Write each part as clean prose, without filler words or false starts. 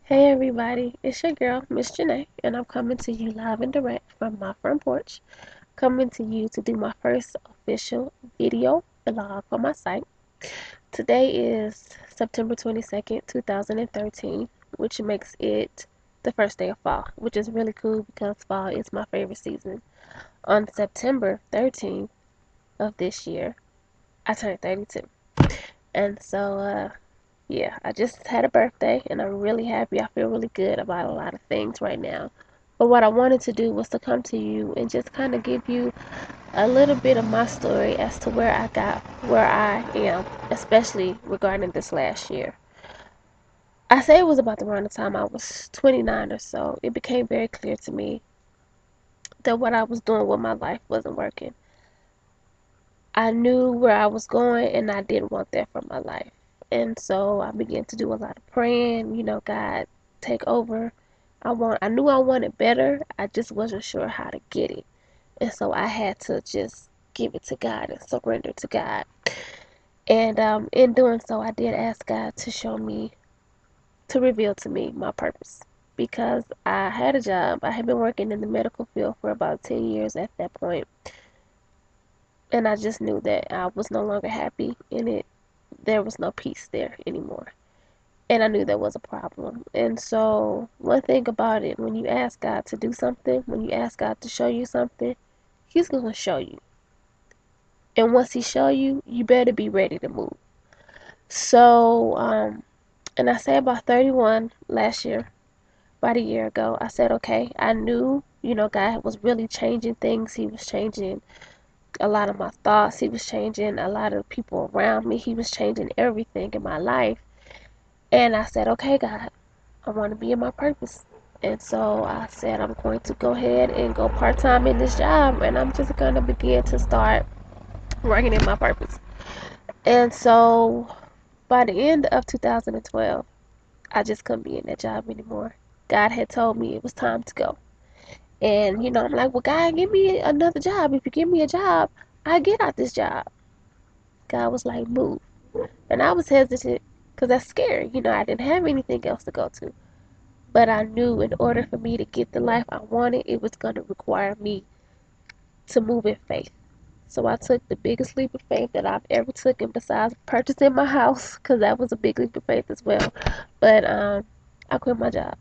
Hey everybody, it's your girl, Ms Janay, and I'm coming to you live and direct from my front porch, coming to you to do my first official video blog on my site. Today is September 22nd, 2013, which makes it the first day of fall, which is really cool because fall is my favorite season. On September 13th of this year, I turned 32. And yeah, I just had a birthday and I'm really happy. I feel really good about a lot of things right now. But what I wanted to do was to come to you and just kind of give you a little bit of my story as to where I got where I am, especially regarding this last year. I say it was about around the time I was 29 or so. It became very clear to me that what I was doing with my life wasn't working. I knew where I was going and I didn't want that for my life. And so I began to do a lot of praying, God, take over. I knew I wanted better. I just wasn't sure how to get it. And so I had to just give it to God and surrender to God. And in doing so, I did ask God to show me, to reveal to me my purpose. Because I had a job. I had been working in the medical field for about 10 years at that point. And I just knew that I was no longer happy in it. There was no peace there anymore. And I knew there was a problem. And so, one thing about it, when you ask God to do something, when you ask God to show you something, He's going to show you. And once He show you, you better be ready to move. So, and I say about 31 last year, about a year ago, I said, okay, I knew, God was really changing things. He was changing a lot of my thoughts. He was changing a lot of people around me. He was changing everything in my life. And I said, okay, God, I want to be in my purpose. And so I said, I'm going to go ahead and go part time in this job. And I'm just going to begin to start working in my purpose. And so by the end of 2012, I just couldn't be in that job anymore. God had told me it was time to go. And, I'm like, well, God, give me another job. If you give me a job, I get out this job. God was like, move. And I was hesitant because that's scary. I didn't have anything else to go to. But I knew in order for me to get the life I wanted, it was going to require me to move in faith. So I took the biggest leap of faith that I've ever taken besides purchasing my house, because that was a big leap of faith as well. But I quit my job.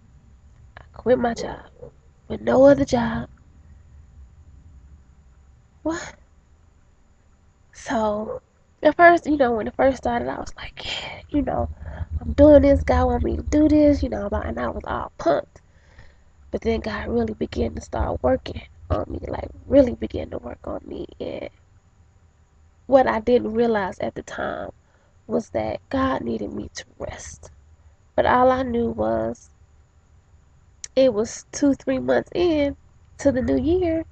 I quit my job with no other job. What? So at first, when it first started, I was like, yeah, I'm doing this. God want me to do this, and I was all pumped. But then God really began to start working on me, like really began to work on me. And what I didn't realize at the time was that God needed me to rest. But all I knew was it was 2, 3 months in to the new year.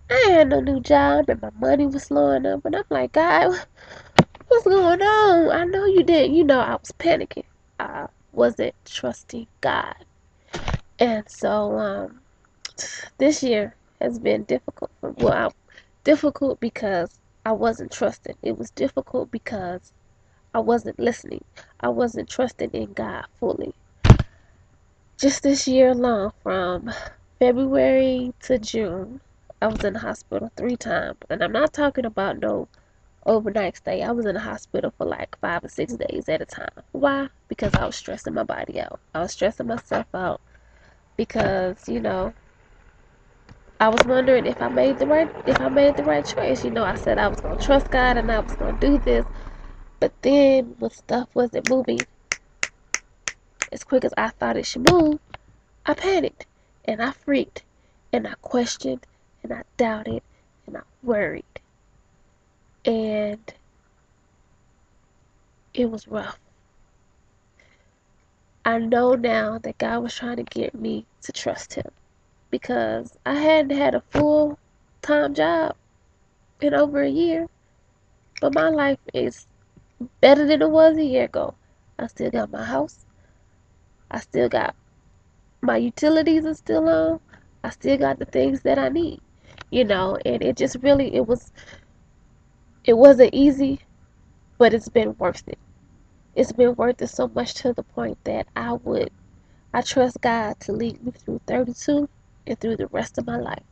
I had no new job and my money was slowing up. And I'm like, God, what's going on? I know you didn't. I was panicking. I wasn't trusting God. And so this year has been difficult difficult because I wasn't trusting. It was difficult because I wasn't listening. I wasn't trusting in God fully. Just this year alone, from February to June, I was in the hospital 3 times. And I'm not talking about no overnight stay. I was in the hospital for like 5 or 6 days at a time. Why? Because I was stressing my body out. I was stressing myself out because, I was wondering if I made the right choice. I said I was gonna trust God and I was gonna do this. But then when stuff wasn't moving as quick as I thought it should move, I panicked and I freaked and I questioned and I doubted and I worried. And it was rough. I know now that God was trying to get me to trust Him because I hadn't had a full time job in over a year, but my life is better than it was a year ago. I still got my house. I still got my utilities are still on. I still got the things that I need, and it just really it wasn't easy, but it's been worth it. It's been worth it so much to the point that I trust God to lead me through 32 and through the rest of my life.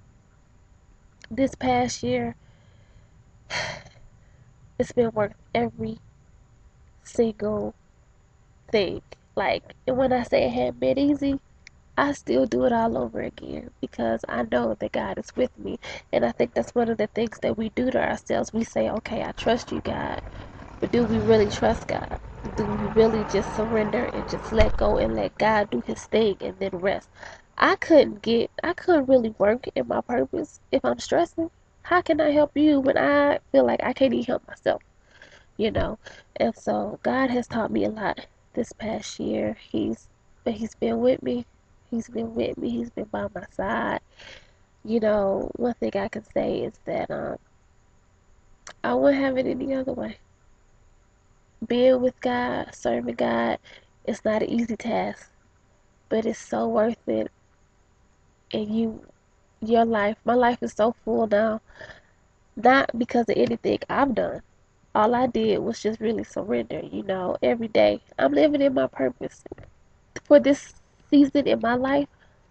This past year, it's been worth every single thing. Like, and when I say it had been easy, I still do it all over again because I know that God is with me. And I think that's one of the things that we do to ourselves. We say, okay, I trust you, God. But do we really trust God? Do we really just surrender and just let go and let God do his thing and then rest? I couldn't really work in my purpose if I'm stressing. How can I help you when I feel like I can't even help myself? You know? And so God has taught me a lot this past year. He's been with me. He's been with me. He's been by my side. One thing I can say is that I wouldn't have it any other way. Being with God, serving God, it's not an easy task, but it's so worth it. And my life is so full now, not because of anything I've done. All I did was just really surrender, every day. I'm living in my purpose. For this season in my life,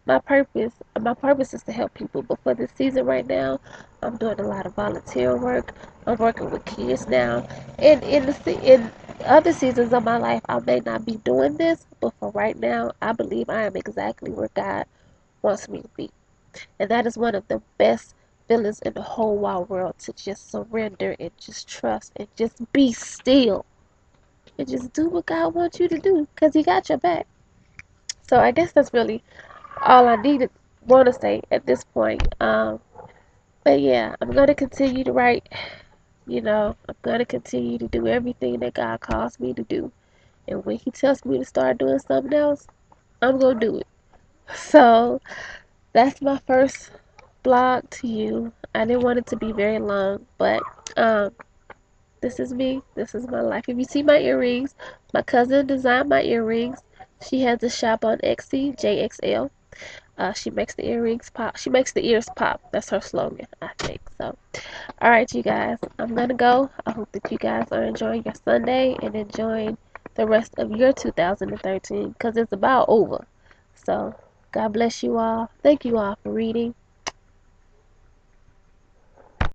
my purpose is to help people. But for this season right now, I'm doing a lot of volunteer work. I'm working with kids now. And in other seasons of my life, I may not be doing this, but for right now, I believe I am exactly where God wants me to be. And that is one of the best feelings in the whole wide world, to just surrender and just trust and just be still and just do what God wants you to do, because He got your back. So I guess that's really all I want to say at this point. But yeah, I'm gonna continue to write. I'm gonna continue to do everything that God calls me to do. And when He tells me to start doing something else, I'm gonna do it. So that's my first blog to you. I didn't want it to be very long, but um, this is me. This is my life. If you see my earrings, my cousin designed my earrings. She has a shop on Etsy, JXL. She makes the earrings pop. She makes the ears pop. That's her slogan, I think. So, all right, you guys. I'm gonna go. I hope that you guys are enjoying your Sunday and enjoying the rest of your 2013, because it's about over. So, God bless you all. Thank you all for reading.